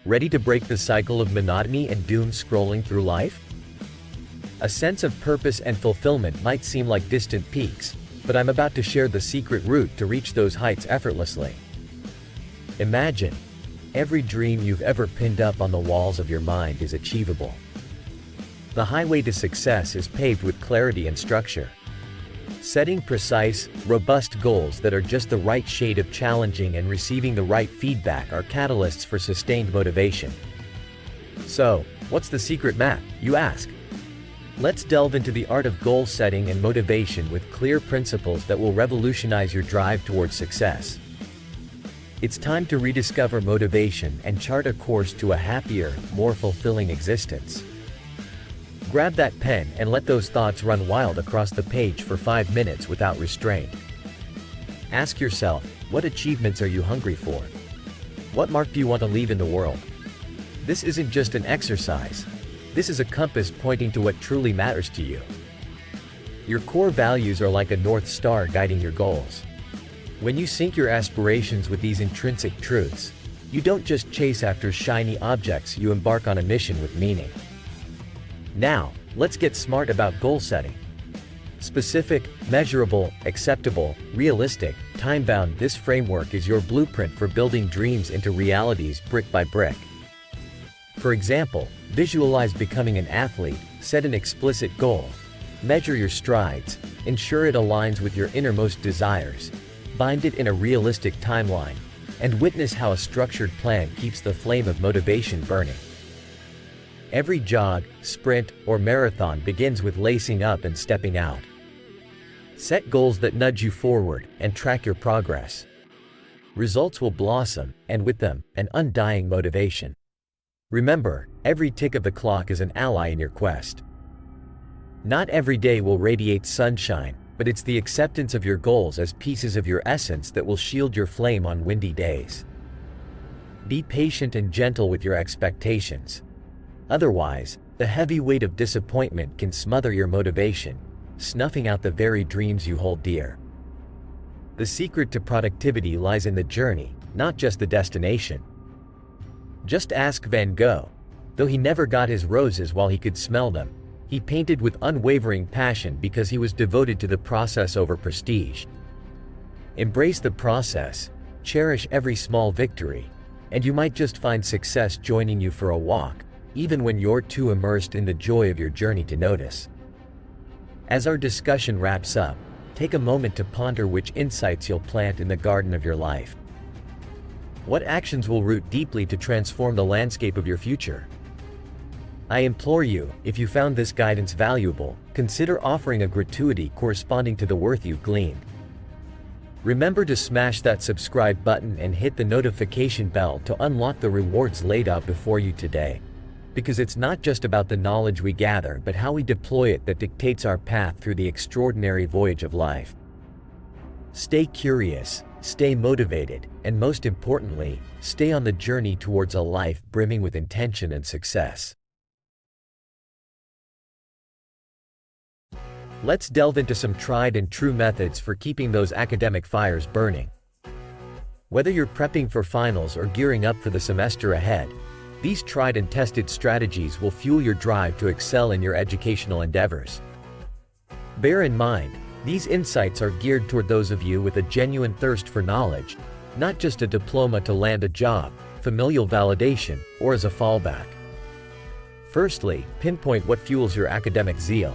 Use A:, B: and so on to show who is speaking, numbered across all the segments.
A: Ready to break the cycle of monotony and doom scrolling through life? A sense of purpose and fulfillment might seem like distant peaks, but I'm about to share the secret route to reach those heights effortlessly. Imagine, every dream you've ever pinned up on the walls of your mind is achievable. The highway to success is paved with clarity and structure. Setting precise, robust goals that are just the right shade of challenging and receiving the right feedback are catalysts for sustained motivation. So, what's the secret map, you ask? Let's delve into the art of goal setting and motivation with clear principles that will revolutionize your drive towards success. It's time to rediscover motivation and chart a course to a happier, more fulfilling existence. Grab that pen and let those thoughts run wild across the page for 5 minutes without restraint. Ask yourself, what achievements are you hungry for? What mark do you want to leave in the world? This isn't just an exercise. This is a compass pointing to what truly matters to you. Your core values are like a North Star guiding your goals. When you sync your aspirations with these intrinsic truths, you don't just chase after shiny objects, you embark on a mission with meaning. Now, let's get smart about goal setting. Specific, measurable, acceptable, realistic, time-bound. This framework is your blueprint for building dreams into realities brick by brick. For example, visualize becoming an athlete, set an explicit goal, measure your strides, ensure it aligns with your innermost desires, bind it in a realistic timeline, and witness how a structured plan keeps the flame of motivation burning. Every jog, sprint, or marathon begins with lacing up and stepping out. Set goals that nudge you forward and track your progress. Results will blossom, and with them, an undying motivation. Remember, every tick of the clock is an ally in your quest. Not every day will radiate sunshine, but it's the acceptance of your goals as pieces of your essence that will shield your flame on windy days. Be patient and gentle with your expectations. Otherwise, the heavy weight of disappointment can smother your motivation, snuffing out the very dreams you hold dear. The secret to productivity lies in the journey, not just the destination. Just ask Van Gogh. Though he never got his roses while he could smell them, he painted with unwavering passion because he was devoted to the process over prestige. Embrace the process, cherish every small victory, and you might just find success joining you for a walk, even when you're too immersed in the joy of your journey to notice. As our discussion wraps up, take a moment to ponder which insights you'll plant in the garden of your life. What actions will root deeply to transform the landscape of your future? I implore you, if you found this guidance valuable, consider offering a gratuity corresponding to the worth you've gleaned. Remember to smash that subscribe button and hit the notification bell to unlock the rewards laid out before you today. Because it's not just about the knowledge we gather but how we deploy it that dictates our path through the extraordinary voyage of life. Stay curious, stay motivated, and most importantly, stay on the journey towards a life brimming with intention and success. Let's delve into some tried and true methods for keeping those academic fires burning. Whether you're prepping for finals or gearing up for the semester ahead, these tried and tested strategies will fuel your drive to excel in your educational endeavors. Bear in mind, these insights are geared toward those of you with a genuine thirst for knowledge, not just a diploma to land a job, familial validation, or as a fallback. Firstly, pinpoint what fuels your academic zeal.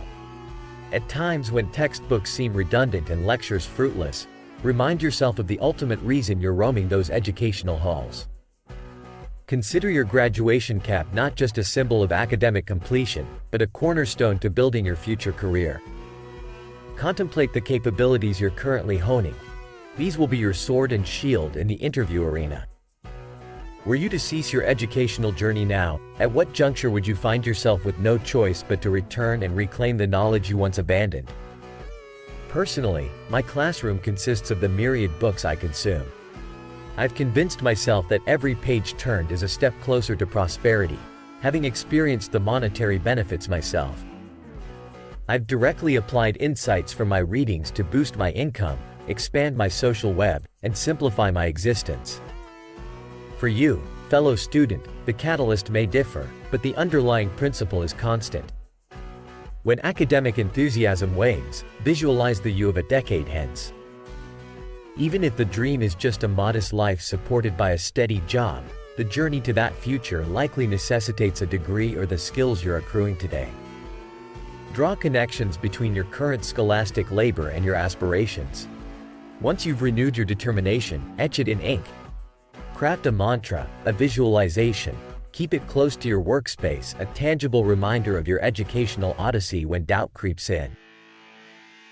A: At times when textbooks seem redundant and lectures fruitless, remind yourself of the ultimate reason you're roaming those educational halls. Consider your graduation cap not just a symbol of academic completion, but a cornerstone to building your future career. Contemplate the capabilities you're currently honing. These will be your sword and shield in the interview arena. Were you to cease your educational journey now, at what juncture would you find yourself with no choice but to return and reclaim the knowledge you once abandoned? Personally, my classroom consists of the myriad books I consume. I've convinced myself that every page turned is a step closer to prosperity, having experienced the monetary benefits myself. I've directly applied insights from my readings to boost my income, expand my social web, and simplify my existence. For you, Fellow student, the catalyst may differ, but the underlying principle is constant. When academic enthusiasm wanes, visualize the you of a decade hence. Even if the dream is just a modest life supported by a steady job, the journey to that future likely necessitates a degree or the skills you're accruing today. Draw connections between your current scholastic labor and your aspirations. Once you've renewed your determination, etch it in ink. Craft a mantra, a visualization. Keep it close to your workspace, a tangible reminder of your educational odyssey when doubt creeps in.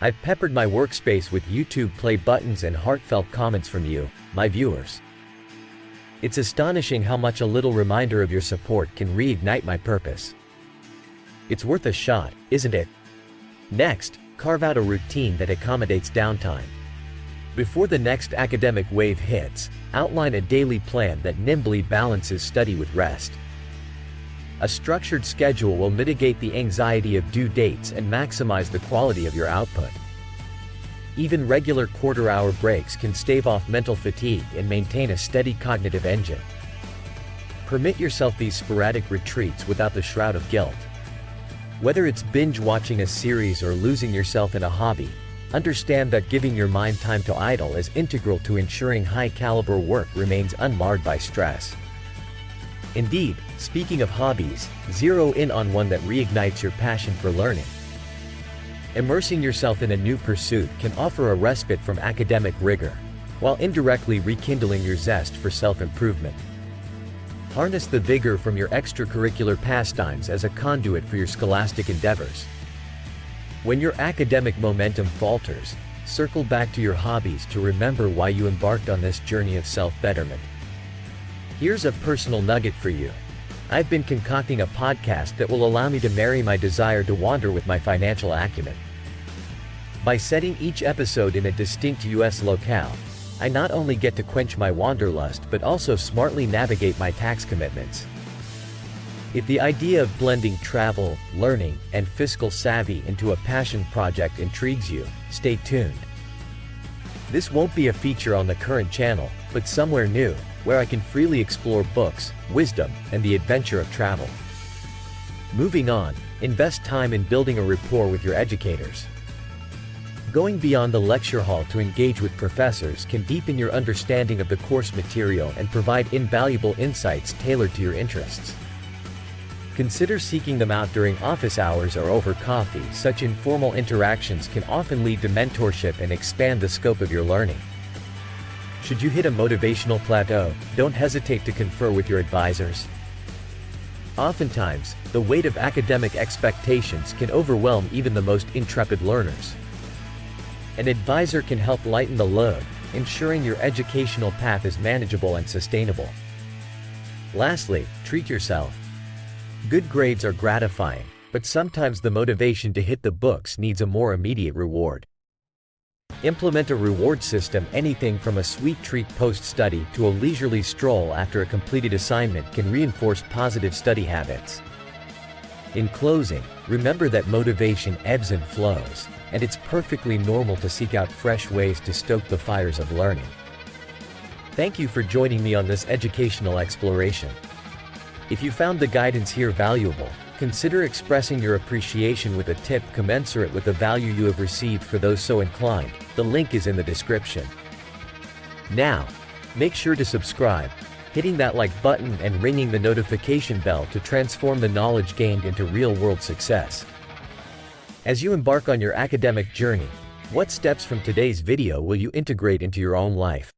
A: I've peppered my workspace with YouTube play buttons and heartfelt comments from you, my viewers. It's astonishing how much a little reminder of your support can reignite my purpose. It's worth a shot, isn't it? Next, carve out a routine that accommodates downtime. Before the next academic wave hits, outline a daily plan that nimbly balances study with rest. A structured schedule will mitigate the anxiety of due dates and maximize the quality of your output. Even regular quarter-hour breaks can stave off mental fatigue and maintain a steady cognitive engine. Permit yourself these sporadic retreats without the shroud of guilt. Whether it's binge-watching a series or losing yourself in a hobby, understand that giving your mind time to idle is integral to ensuring high-caliber work remains unmarred by stress. Indeed, speaking of hobbies, zero in on one that reignites your passion for learning. Immersing yourself in a new pursuit can offer a respite from academic rigor, while indirectly rekindling your zest for self-improvement. Harness the vigor from your extracurricular pastimes as a conduit for your scholastic endeavors. When your academic momentum falters, circle back to your hobbies to remember why you embarked on this journey of self-betterment. Here's a personal nugget for you. I've been concocting a podcast that will allow me to marry my desire to wander with my financial acumen. By setting each episode in a distinct U.S. locale, I not only get to quench my wanderlust but also smartly navigate my tax commitments. If the idea of blending travel, learning, and fiscal savvy into a passion project intrigues you, stay tuned. This won't be a feature on the current channel, but somewhere new, where I can freely explore books, wisdom, and the adventure of travel. Moving on, invest time in building a rapport with your educators. Going beyond the lecture hall to engage with professors can deepen your understanding of the course material and provide invaluable insights tailored to your interests. Consider seeking them out during office hours or over coffee. Such informal interactions can often lead to mentorship and expand the scope of your learning. Should you hit a motivational plateau, don't hesitate to confer with your advisors. Oftentimes, the weight of academic expectations can overwhelm even the most intrepid learners. An advisor can help lighten the load, ensuring your educational path is manageable and sustainable. Lastly, treat yourself. Good grades are gratifying, but sometimes the motivation to hit the books needs a more immediate reward. Implement a reward system. Anything from a sweet treat post-study to a leisurely stroll after a completed assignment can reinforce positive study habits. In closing, remember that motivation ebbs and flows, and it's perfectly normal to seek out fresh ways to stoke the fires of learning. Thank you for joining me on this educational exploration. If you found the guidance here valuable, consider expressing your appreciation with a tip commensurate with the value you have received. For those so inclined, the link is in the description. Now, make sure to subscribe, hitting that like button and ringing the notification bell to transform the knowledge gained into real-world success. As you embark on your academic journey, what steps from today's video will you integrate into your own life?